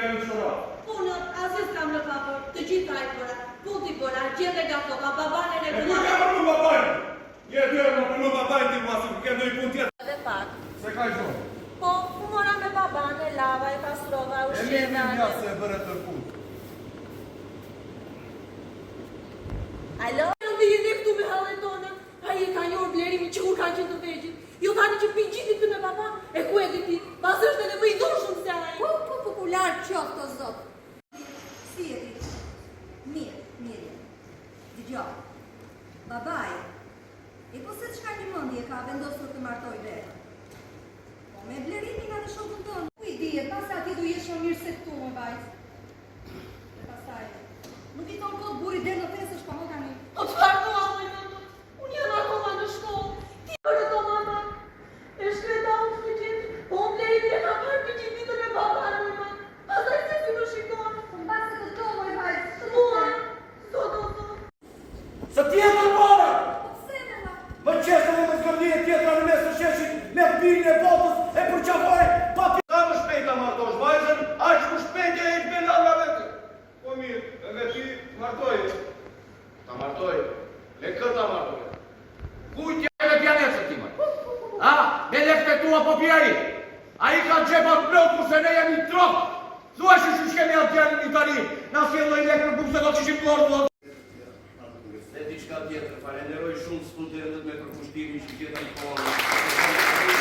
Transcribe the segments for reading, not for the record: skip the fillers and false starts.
ke në shora? Punët, asës kam në papër, të gjitha i përa, punti përa, gjithë e gatoka, babane në E ku ka përnu babajnë? Je dyre më përnu babajnë ti masë, ke ndoj pun tjetë. Dhe pak. Se ka i zonë? Po, mora me babane, lava, e pastrova, E ushqena. mirë një se e bërë të punë. Alo? Në dhe jene këtu me halën tonë, a i ka një orblerimin që kur kanë qenë të vegjit. Jo tani që pinë gjithit të me baba, e ku e ti, pas është edhe më i dorë shumë se ajë. Popular qoftë o zotë. Si e ti? Mirë. Dëgjoj. Babaj, e po se qka një mëndje ka vendosur të martoj vera? Po me blerimin atë shokën tonë. Ku i dijet, pas ati du jesh më mirë se këtu më bajtë. Dhe pasaj, nuk i tonë kodë buri dhe në fesë është pa më tani. O të farë mama, unë janë akoma në shkollë. Ti përë to mama, e shkreta unë të gjithë, po më blerimin e ka parë për gjithë vitën e baba në mama. Pasaj se si më shikonë. Po më pasë të to më bajtë. Të mua, do. Së tjetë në mora! Po pse me ma? Më qesë dhe më zgërdije tjetra në mes të sheshit, me pirin e botës, e përqafore, papi. Ka më shpejta martosh, vajzën, aq më shpejtja e ishbe langa vetë. Po mirë, edhe ti martoj. Ta martoj, le këta martoj. Kujtja e me pjanesë ti më. A, me respektua po pjeri. A i ka gjepat plot kurse ne jemi trok. Thua që shkemi atë gjerën një tani, na fjelloj lek për bukse do që shqiptuar. Dhe diçka tjetër, falenderoj shumë studentët me përkushtimin që gjitha i kohë.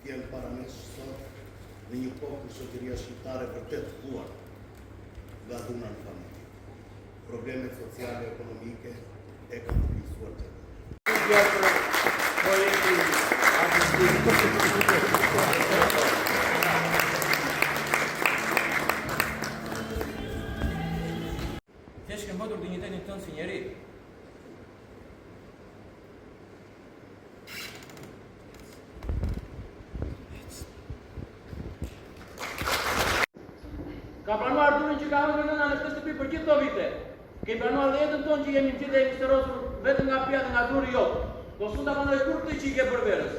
Vjen para mes sot në një kohë kur shoqëria shqiptare vërtet huar nga dhuna në familje. Problemet sociale, ekonomike e kanë krisuar të. Thjesht ke mbotur dinjitetin tënd si njeri. Ka pranuar durin që ka hëngër nëna në këtë shtëpi për gjithë këto vite. Ke pranuar dhe jetën tonë që jemi gjithë e misterosur vetëm nga pia dhe nga duri jotë. Po s'u ta pranoj kur këtë që i ke për verës.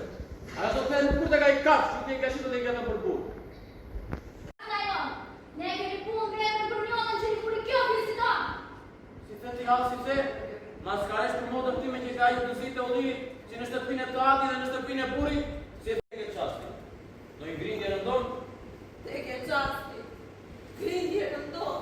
Ajo sot them kur të ka i kafsh, që ti e ka shitur dhe i ka thënë për burë. Ne kemi punë vetëm për njënën që një kur i kjo felicita. Si the ti halë si the, maskaresh për modën time që ka ju nëzit e ullirit, që në shtëpinë e të ati dhe në shtëpinë e burit, si the ke qasti. Do i grindje në ndonë, Te ke qasti, grindje në ndonë.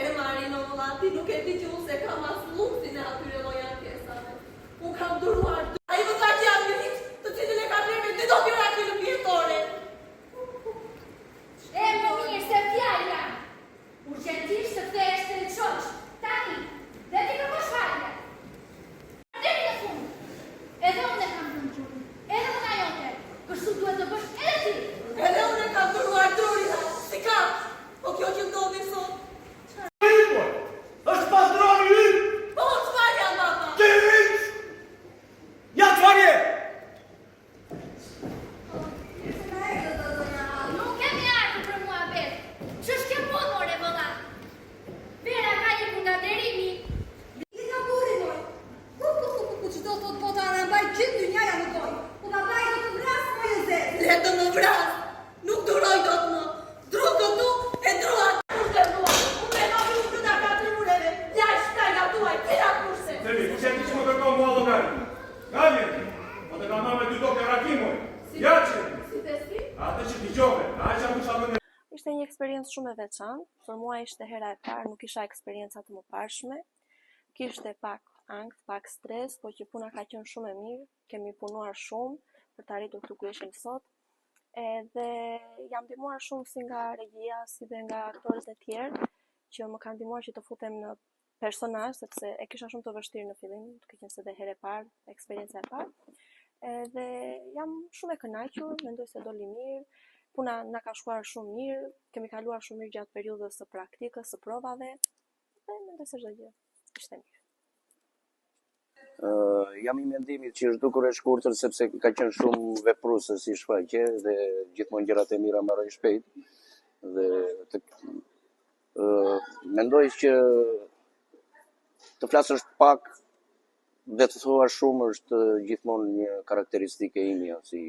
E Marino Mulati nuk e di që unë se kam as luksin e atyre lojan pjesave. Unë kam duruar a i vëzat që janë njërit të cilin e ka blerë me 2 dopjera kilo pjetore. E më mirë se fjallja. Urgentisht të thesh të lëqosh. Tani, dhe ti kërkosh falje. Deri në fund. Edhe unë e kam të në gjurën. Edhe unë ajote. Kështu duhet të bësh edhe ti. Edhe unë e kam duruar drurina, si kam. Po kjo që ndodhi sot. është patroni yt! Po çfarë janë baba? Ti yt! Ja çfarë je? Nuk kemi ardhur për mua vetë. Ç'është kjo punë more vëlla? Vera ka një nga derimi. I nga buri moj. Ku qdo thot bota në mbaj gjithë dy njaja në gojë. Po babaj do të vras moj e zezë. Le të më vras. Nuk duroj dot më. Dru këtu e drua. Kurse drua. Unë me nomi u këta katrureve. Lash tajga tuaj, tira kurse. Semi, ku që që më kërkon mua advokat? Ka vjetë? Po të kam marrë me 2 tokë e rakimoj. Ja që? Si të si? Atë që t'i gjove, a që aku që në... Ishte një eksperiencë shumë e veçantë, për mua ishte hera e parë, nuk isha eksperienca të mëparshme. Kishte pak angth, pak stres, po që puna ka qenë shumë e mirë, kemi punuar shumë për të arritur këtu ku ishim sot. Edhe jam ndihmuar shumë si nga regjia, si dhe nga aktorët e tjerë, që më kanë ndihmuar që të futem në personazh, sepse e kisha shumë të vështirë në fillim, duke qenë se dhe herë e parë, eksperjenca e parë. Dhe jam shumë e kënaqur, mendoj se doli mirë. Puna na ka shkuar shumë mirë, kemi kaluar shumë mirë gjatë periudhës së praktikës, së provave, dhe mendoj se çdo gjë ishte mirë. Jam I mendimit që është dukur e shkurtër sepse ka qenë shumë vepruese si shfaqje dhe gjithmonë gjërat e mira mbarojnë shpejt. Dhe mendoj që të flasësh pak dhe të thua shumë është gjithmonë një karakteristike ime si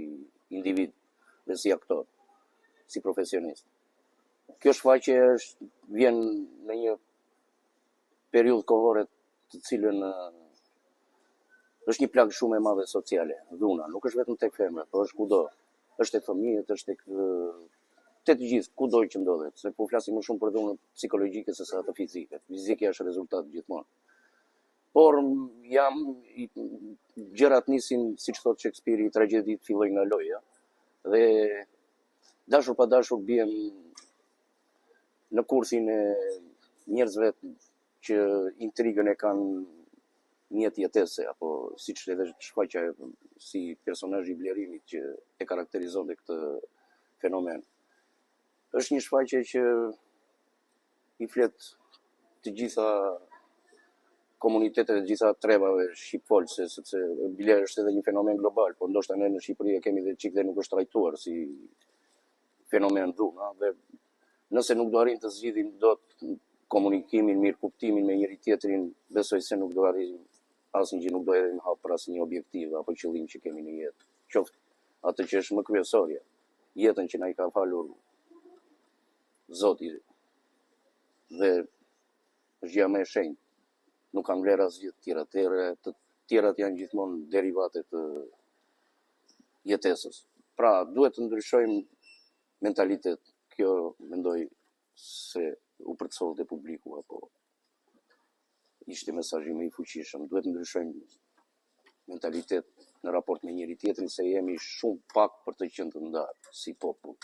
individ dhe si aktor, si profesionist. Kjo shfaqje vjen në një periudhë kohore të cilën është një plagë shumë e madhe sociale, dhuna, nuk është vetëm tek femrat, por është kudo. Është tek fëmijët, është tek të gjithë, kudo që ndodhet, se po flasim më shumë për dhunën psikologjike se sa të fizike. Fizike është rezultat gjithmonë. Por gjërat nisin, siç thot Shakespeare, tragjedit filloj nga loja, dhe dashur pa dashur bien në kursin e njerëzve që intrigën e kanë mjet jetese, apo siç edhe shfaqja si personazh I Blerimit që e karakterizonte këtë fenomen. Është një shfaqje që I flet të gjitha komunitetet e gjitha trebave shqipfolse, sepse Bler është edhe një fenomen global, por ndoshta ne në Shqipëri e kemi dhe çik dhe nuk është trajtuar si fenomen dhuna, dhe nëse nuk do arrim të zgjidhim dot komunikimin, mirëkuptimin me njëri tjetrin, besoj se nuk do arrim asnjë gjë, nuk do hedhim hap për asnjë objektiv apo qëllim që kemi në jetë. Qoftë atë që është më kryesorja, jetën që na I ka falur Zoti, dhe është gjë më e shenjtë. Nuk kanë vlerë asgjë të tjera, të tjerat janë gjithmonë derivate të jetesës. Pra, duhet të ndryshojmë mentalitet. Kjo mendoj se u përcjellte publiku apo ishte mesazhi më I fuqishëm. Duhet të ndryshojmë mentalitet në raport me njëri tjetrin, se jemi shumë pak për të qenë të ndarë si popull.